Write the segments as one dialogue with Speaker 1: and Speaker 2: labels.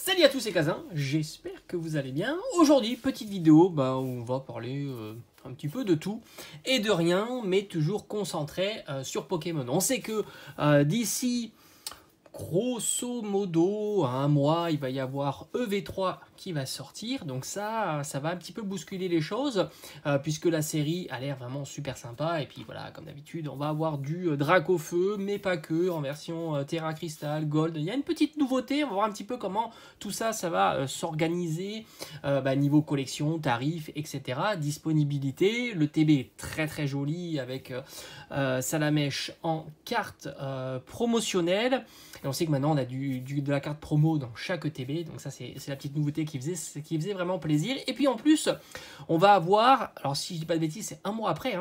Speaker 1: Salut à tous, c'est Kazin, j'espère que vous allez bien. Aujourd'hui, petite vidéo où on va parler un petit peu de tout et de rien, mais toujours concentré sur Pokémon. On sait que d'ici grosso modo, à un mois, il va y avoir EV3 qui va sortir. Donc ça va un petit peu bousculer les choses, puisque la série a l'air vraiment super sympa. Et puis voilà, comme d'habitude, on va avoir du Dracofeu, mais pas que, en version Terra Crystal, Gold. Il y a une petite nouveauté, on va voir un petit peu comment tout ça, ça va s'organiser, niveau collection, tarifs, etc. Disponibilité, le TB est très très joli, avec Salamèche en carte promotionnelle. Et on sait que maintenant on a de la carte promo dans chaque ETB, donc ça c'est la petite nouveauté qui faisait vraiment plaisir. Et puis en plus, on va avoir, alors si je dis pas de bêtises, c'est un mois après,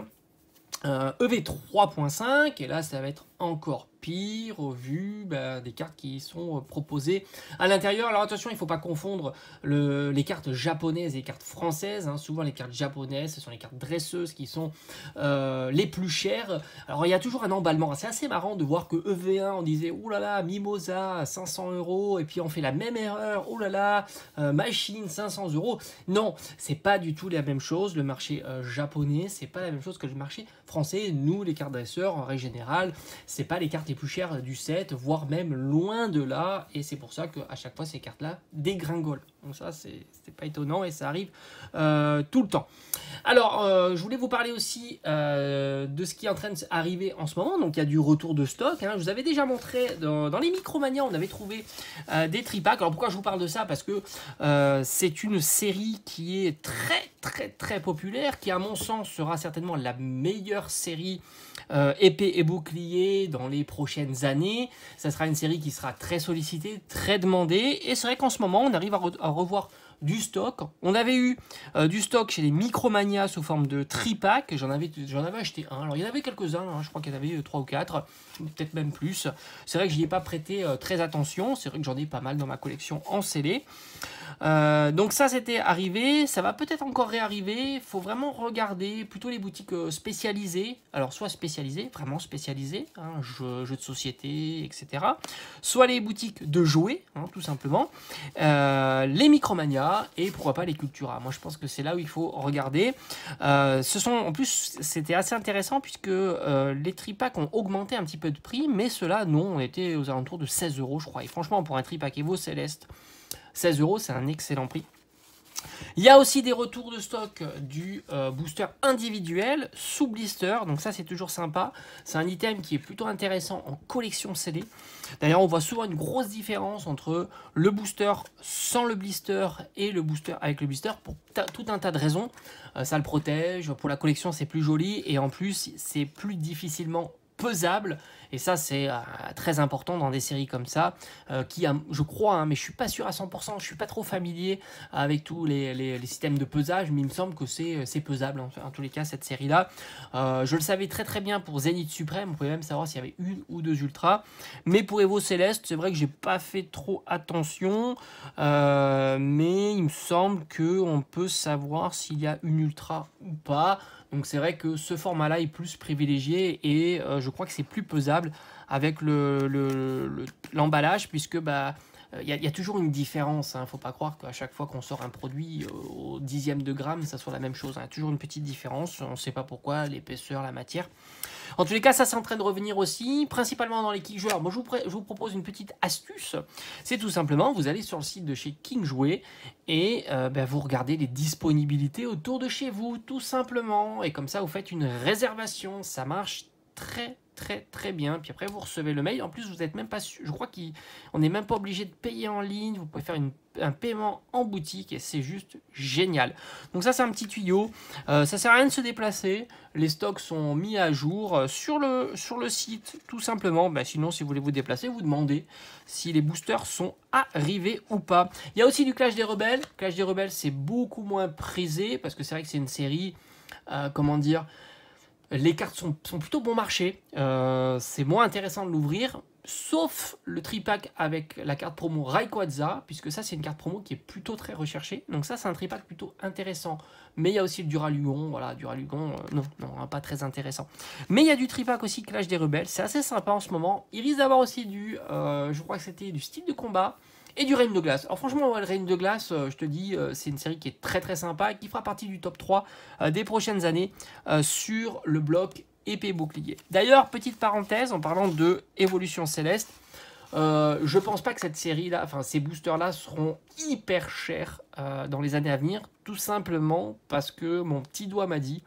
Speaker 1: EV 3.5, et là ça va être encore pire au vu des cartes qui sont proposées à l'intérieur. Alors attention, il ne faut pas confondre les cartes japonaises et les cartes françaises. Souvent les cartes japonaises, ce sont les cartes dresseuses qui sont les plus chères. Alors il y a toujours un emballement. C'est assez marrant de voir que EV1, on disait oh là là, Mimosa 500 €, et puis on fait la même erreur, oh là là, Machine 500 €. Non, c'est pas du tout la même chose. Le marché japonais, c'est pas la même chose que le marché français. Nous, les cartes dresseurs, en règle générale, c'est pas les cartes les plus chères du set, voire même loin de là, et c'est pour ça qu'à chaque fois ces cartes là dégringolent. Donc ça c'est pas étonnant et ça arrive tout le temps. Alors je voulais vous parler aussi de ce qui est en train d'arriver en ce moment. Donc il y a du retour de stock, je vous avais déjà montré dans les Micromania, on avait trouvé des tripacks. Alors pourquoi je vous parle de ça? Parce que c'est une série qui est très populaire, qui à mon sens sera certainement la meilleure série épée et bouclier dans les prochaines années. Ça sera une série qui sera très sollicitée, très demandée, et c'est vrai qu'en ce moment on arrive à revoir du stock. On avait eu du stock chez les Micromania sous forme de tripack. J'en avais acheté un. Alors il y en avait quelques-uns, je crois qu'il y en avait 3 ou 4, peut-être même plus. C'est vrai que je n'y ai pas prêté très attention. C'est vrai que j'en ai pas mal dans ma collection en scellé. Donc ça c'était arrivé, ça va peut-être encore réarriver. Il faut vraiment regarder plutôt les boutiques spécialisées, alors soit spécialisées, vraiment spécialisées, jeux de société, etc. Soit les boutiques de jouets, tout simplement, les Micromania et pourquoi pas les Cultura. Moi je pense que c'est là où il faut regarder. En plus c'était assez intéressant puisque les tripacks ont augmenté un petit peu de prix, mais ceux-là non, on était aux alentours de 16 € je crois. Et franchement pour un tripack Evo Céleste, 16 €, c'est un excellent prix. Il y a aussi des retours de stock du booster individuel sous blister, donc ça c'est toujours sympa. C'est un item qui est plutôt intéressant en collection scellée. D'ailleurs on voit souvent une grosse différence entre le booster sans le blister et le booster avec le blister pour tout un tas de raisons. Ça le protège, pour la collection c'est plus joli, et en plus c'est plus difficilement pesable, et ça c'est très important dans des séries comme ça qui je crois, mais je suis pas sûr à 100%, je suis pas trop familier avec tous les systèmes de pesage, mais il me semble que c'est pesable en tous les cas cette série là. Je le savais très bien pour Zenith Suprême, on pouvait même savoir s'il y avait une ou deux ultras, mais pour Evo Céleste c'est vrai que j'ai pas fait trop attention, mais il me semble que on peut savoir s'il y a une ultra ou pas. Donc c'est vrai que ce format-là est plus privilégié, et je crois que c'est plus pesable avec l'emballage, puisque il y a toujours une différence. Faut pas croire qu'à chaque fois qu'on sort un produit au dixième de gramme, ça soit la même chose. Il y a toujours une petite différence. On ne sait pas pourquoi, l'épaisseur, la matière. En tous les cas, ça c'est en train de revenir aussi, principalement dans les King Joueurs. Moi, je vous propose une petite astuce. C'est tout simplement, vous allez sur le site de chez King Jouet et vous regardez les disponibilités autour de chez vous, tout simplement. Et comme ça, vous faites une réservation. Ça marche très bien. Puis après vous recevez le mail. En plus vous n'êtes même pas sûr, je crois qu'on n'est même pas obligé de payer en ligne. Vous pouvez faire un paiement en boutique, et c'est juste génial. Donc ça c'est un petit tuyau. Ça sert à rien de se déplacer, les stocks sont mis à jour sur le site tout simplement. Sinon si vous voulez vous déplacer, vous demandez si les boosters sont arrivés ou pas. Il y a aussi du Clash des Rebelles. Clash des Rebelles c'est beaucoup moins prisé parce que c'est vrai que c'est une série, comment dire, les cartes sont plutôt bon marché, c'est moins intéressant de l'ouvrir, sauf le tripack avec la carte promo Rayquaza, puisque ça c'est une carte promo qui est plutôt très recherchée, donc ça c'est un tripack plutôt intéressant. Mais il y a aussi le Duralugon, voilà, Duralugon, non, pas très intéressant. Mais il y a du tripack aussi Clash des Rebelles, c'est assez sympa en ce moment. Il risque d'avoir aussi je crois que c'était du style de combat, et du Reign de Glace. Alors franchement, le Reign de Glace, je te dis, c'est une série qui est très très sympa et qui fera partie du top 3 des prochaines années sur le bloc épée bouclier. D'ailleurs, petite parenthèse, en parlant de Évolution Céleste, je pense pas que cette série-là, enfin ces boosters-là seront hyper chers dans les années à venir, tout simplement parce que mon petit doigt m'a dit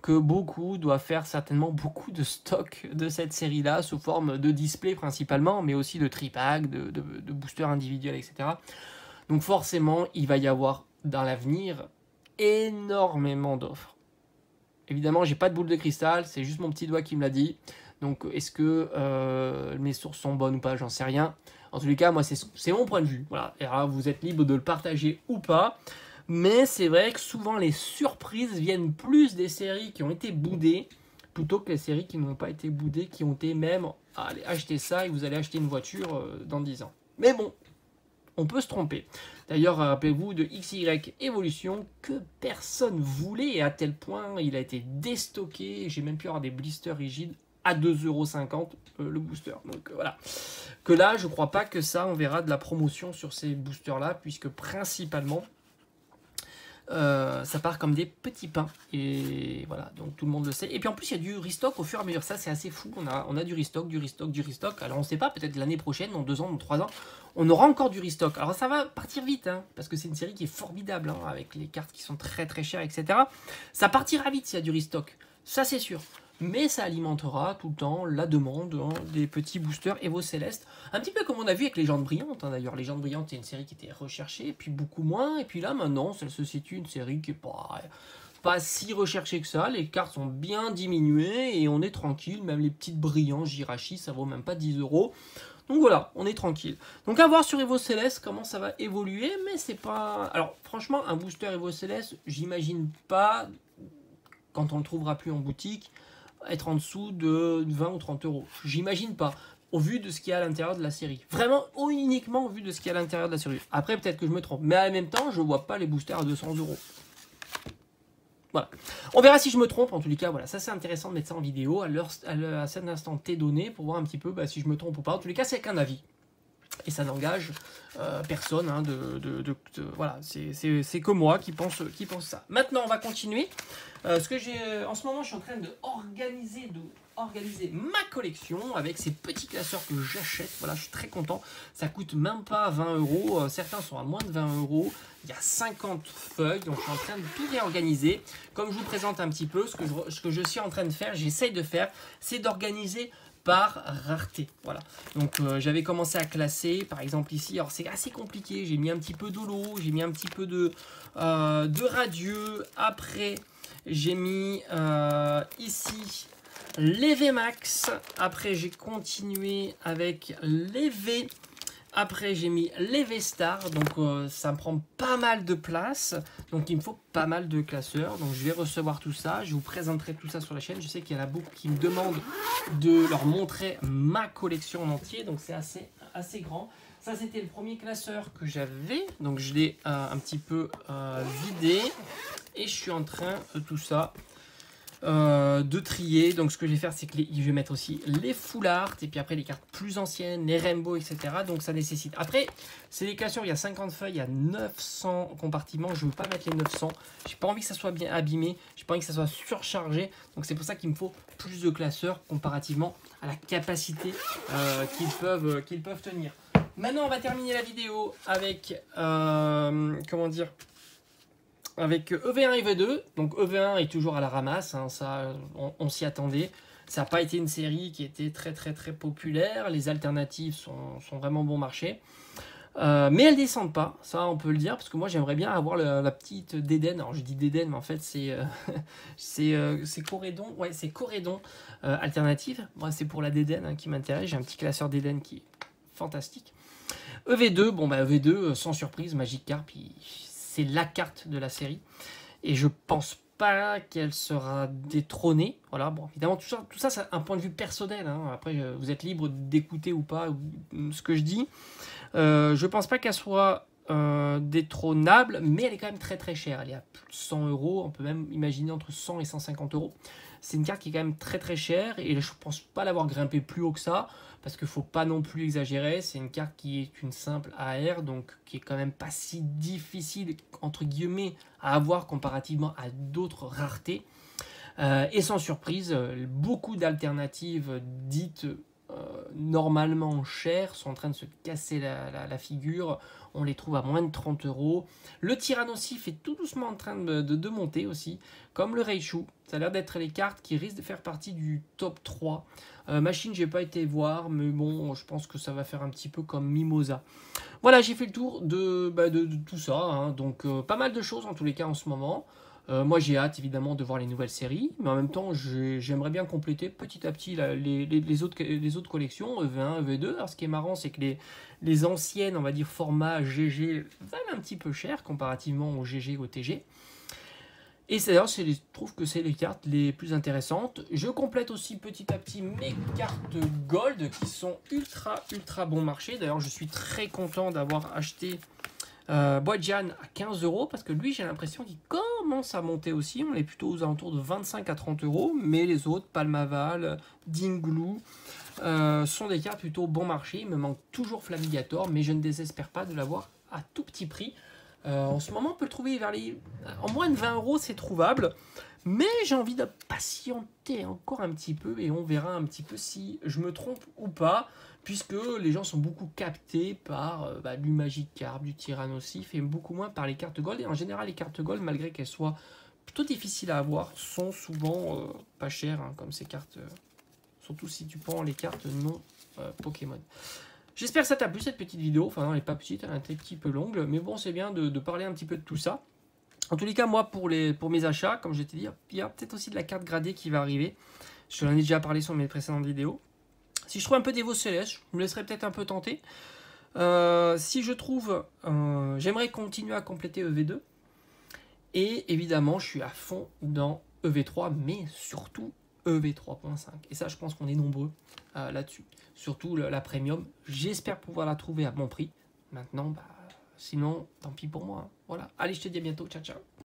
Speaker 1: que beaucoup doivent faire certainement beaucoup de stock de cette série-là, sous forme de display principalement, mais aussi de tripack, de boosters individuels, etc. Donc forcément, il va y avoir dans l'avenir énormément d'offres. Évidemment, j'ai pas de boule de cristal, c'est juste mon petit doigt qui me l'a dit. Donc est-ce que mes sources sont bonnes ou pas, j'en sais rien. En tous les cas, moi c'est mon point de vue. Voilà. Et alors, vous êtes libre de le partager ou pas. Mais c'est vrai que souvent les surprises viennent plus des séries qui ont été boudées plutôt que les séries qui n'ont pas été boudées, qui ont été même allez acheter ça et vous allez acheter une voiture dans 10 ans. Mais bon, on peut se tromper. D'ailleurs, rappelez-vous de XY Evolution que personne voulait et à tel point il a été déstocké. J'ai même pu avoir des blisters rigides à 2,50 € le booster. Donc voilà. Que là, je crois pas que ça, on verra de la promotion sur ces boosters-là, puisque principalement, ça part comme des petits pains. Et voilà, donc tout le monde le sait. Et puis en plus, il y a du restock au fur et à mesure. Ça, c'est assez fou. On a du restock, du restock, du restock. Alors on ne sait pas, peut-être l'année prochaine, dans 2 ans, dans 3 ans, on aura encore du restock. Alors ça va partir vite, hein, parce que c'est une série qui est formidable, hein, avec les cartes qui sont très très chères, etc. Ça partira vite s'il y a du restock. Ça, c'est sûr. Mais ça alimentera tout le temps la demande des petits boosters Evo Céleste. Un petit peu comme on a vu avec Légendes Brillantes. Hein, d'ailleurs, Légendes Brillantes, c'est une série qui était recherchée, puis beaucoup moins. Et puis là, maintenant, ça se situe une série qui n'est pas si recherchée que ça. Les cartes sont bien diminuées et on est tranquille. Même les petites brillantes Jirachi, ça vaut même pas 10 €. Donc voilà, on est tranquille. Donc à voir sur Evo Céleste comment ça va évoluer. Mais c'est pas... Alors franchement, un booster Evo Céleste, j'imagine pas, quand on le trouvera plus en boutique, être en dessous de 20 ou 30 €. J'imagine pas, au vu de ce qu'il y a à l'intérieur de la série. Vraiment, uniquement au vu de ce qu'il y a à l'intérieur de la série. Après, peut-être que je me trompe. Mais en même temps, je vois pas les boosters à 200 €. Voilà. On verra si je me trompe. En tous les cas, voilà, ça c'est intéressant de mettre ça en vidéo à cet instant T donné pour voir un petit peu si je me trompe ou pas. En tous les cas, c'est qu'un avis. Et ça n'engage personne. Hein, voilà, c'est que moi qui pense ça. Maintenant, on va continuer. En ce moment, je suis en train d'organiser ma collection avec ces petits classeurs que j'achète. Voilà, je suis très content. Ça coûte même pas 20 €. Certains sont à moins de 20 €. Il y a 50 feuilles, donc je suis en train de tout réorganiser. Comme je vous présente un petit peu, ce que je suis en train de faire, j'essaye de faire, c'est d'organiser par rareté. Voilà. Donc j'avais commencé à classer, par exemple ici, alors c'est assez compliqué, j'ai mis un petit peu d'holo, j'ai mis un petit peu de radieux, après j'ai mis ici les VMAX, après j'ai continué avec les V, après j'ai mis les V-Star, donc ça me prend pas mal de place, donc il me faut pas mal de classeurs, donc je vais recevoir tout ça, je vous présenterai tout ça sur la chaîne. Je sais qu'il y en a beaucoup qui me demandent de leur montrer ma collection en entier, donc c'est assez grand. Ça c'était le premier classeur que j'avais, donc je l'ai un petit peu vidé, et je suis en train tout ça de trier. Donc ce que je vais faire, c'est que je vais mettre aussi les full art et puis après les cartes plus anciennes, les rainbow, etc. Donc ça nécessite, après c'est des classeurs, il y a 50 feuilles, il y a 900 compartiments, je ne veux pas mettre les 900, j'ai pas envie que ça soit bien abîmé, j'ai pas envie que ça soit surchargé, donc c'est pour ça qu'il me faut plus de classeurs comparativement à la capacité qu'ils peuvent tenir. Maintenant on va terminer la vidéo avec comment dire, avec EV1 et EV2. Donc EV1 est toujours à la ramasse, hein, ça on s'y attendait. Ça n'a pas été une série qui était très populaire. Les alternatives sont vraiment bon marché. Mais elles descendent pas, ça on peut le dire, parce que moi j'aimerais bien avoir la petite d'Eden. Alors je dis d'Eden, mais en fait c'est Corédon. Ouais, c'est Corédon alternative. Moi c'est pour la d'Eden hein, qui m'intéresse. J'ai un petit classeur d'Eden qui est fantastique. EV2, bon bah EV2, sans surprise, Magikarp, c'est la carte de la série. Et je pense pas qu'elle sera détrônée. Voilà, bon, évidemment, tout ça c'est un point de vue personnel. Hein. Après, vous êtes libre d'écouter ou pas ce que je dis. Je pense pas qu'elle soit détrônable, mais elle est quand même très chère. Elle est à plus de 100 €. On peut même imaginer entre 100 et 150 €. c'est une carte qui est quand même très très chère et je pense pas l'avoir grimpé plus haut que ça parce qu'il faut pas non plus exagérer. C'est une carte qui est une simple AR, donc qui est quand même pas si difficile entre guillemets à avoir comparativement à d'autres raretés. Et sans surprise, beaucoup d'alternatives dites normalement chères sont en train de se casser la figure. On les trouve à moins de 30 euros. Le Tyrannosif est tout doucement en train de monter aussi, comme le Reichu. Ça a l'air d'être les cartes qui risquent de faire partie du top 3. Machine, j'ai pas été voir, mais bon, je pense que ça va faire un petit peu comme Mimosa. Voilà, j'ai fait le tour de tout ça, hein. Donc pas mal de choses en tous les cas en ce moment. Moi j'ai hâte évidemment de voir les nouvelles séries, mais en même temps j'aimerais bien compléter petit à petit les autres collections, EV1, EV2. Alors ce qui est marrant, c'est que les anciennes, on va dire format GG, valent un petit peu cher comparativement au GG ou au TG. Et d'ailleurs, je trouve que c'est les cartes les plus intéressantes. Je complète aussi petit à petit mes cartes Gold qui sont ultra bon marché. D'ailleurs, je suis très content d'avoir acheté Bojan à 15 euros parce que lui, j'ai l'impression qu'il commence à monter aussi. On est plutôt aux alentours de 25 à 30 euros. Mais les autres, Palmaval, Dinglou, sont des cartes plutôt bon marché. Il me manque toujours Flamigator, mais je ne désespère pas de l'avoir à tout petit prix. En ce moment, on peut le trouver en moins de 20 euros, c'est trouvable. Mais j'ai envie de patienter encore un petit peu et on verra un petit peu si je me trompe ou pas, puisque les gens sont beaucoup captés par du Magikarp, du Tyrannosif et beaucoup moins par les cartes Gold. Et en général, les cartes Gold, malgré qu'elles soient plutôt difficiles à avoir, sont souvent pas chères, hein, comme ces cartes, surtout si tu prends les cartes non Pokémon. J'espère que ça t'a plu cette petite vidéo. Enfin non, elle n'est pas petite, elle est un petit peu longue, mais bon, c'est bien de parler un petit peu de tout ça. En tous les cas, moi, pour mes achats, comme je t'ai dit, il y a peut-être aussi de la carte gradée qui va arriver. Je l'en ai déjà parlé sur mes précédentes vidéos. Si je trouve un peu d'Evo Céleste, je me laisserai peut-être un peu tenter. Si je trouve... j'aimerais continuer à compléter EV2. Et évidemment, je suis à fond dans EV3, mais surtout EV3.5. Et ça, je pense qu'on est nombreux là-dessus. Surtout la Premium. J'espère pouvoir la trouver à bon prix. Maintenant, sinon, tant pis pour moi, hein. Voilà. Allez, je te dis à bientôt. Ciao, ciao.